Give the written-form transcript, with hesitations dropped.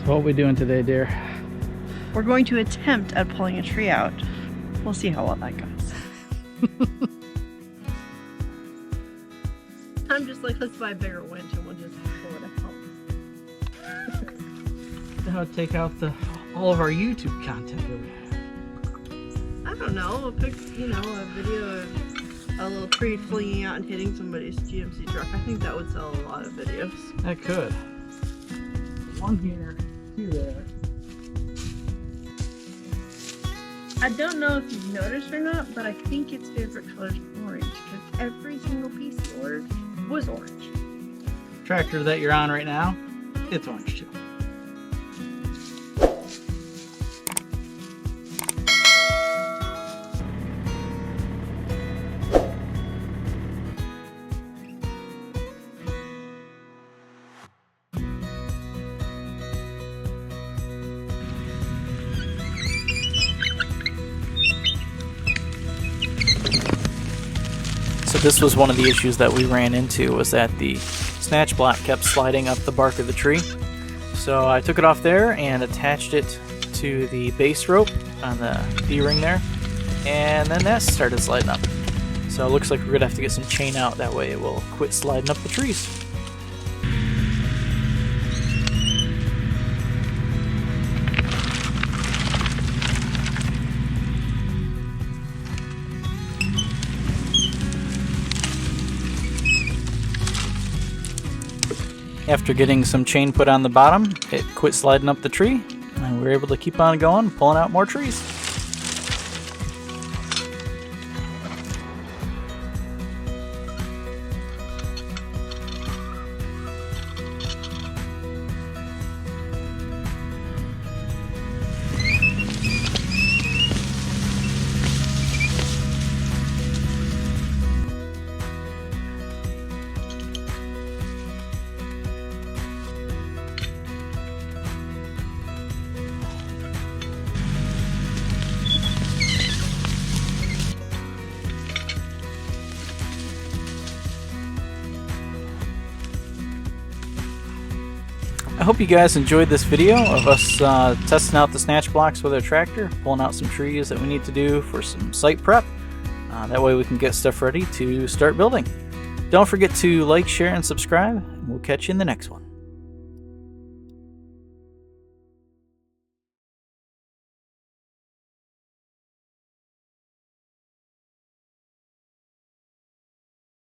So what are we doing today, dear? We're going to attempt at pulling a tree out. We'll see how well that goes. I'm just like, let's buy a bigger winch and we'll just pull it out. That'll take out all of our YouTube content that we have. I don't know. We'll pick, a video of a little tree flinging out and hitting somebody's GMC truck. I think that would sell a lot of videos. That could. One here, two there. I don't know if you've noticed or not, but I think its favorite color is orange because every single piece it ordered was orange. Tractor that you're on right now, it's orange too. So this was one of the issues that we ran into, was that the snatch block kept sliding up the bark of the tree. So I took it off there and attached it to the base rope on the D-ring there, and then that started sliding up. So it looks like we're going to have to get some chain out, that way it will quit sliding up the trees. After getting some chain put on the bottom, it quit sliding up the tree, and we were able to keep on going, pulling out more trees. I hope you guys enjoyed this video of us testing out the snatch blocks with our tractor, pulling out some trees that we need to do for some site prep. That way we can get stuff ready to start building. Don't forget to like, share, and subscribe, and we'll catch you in the next one.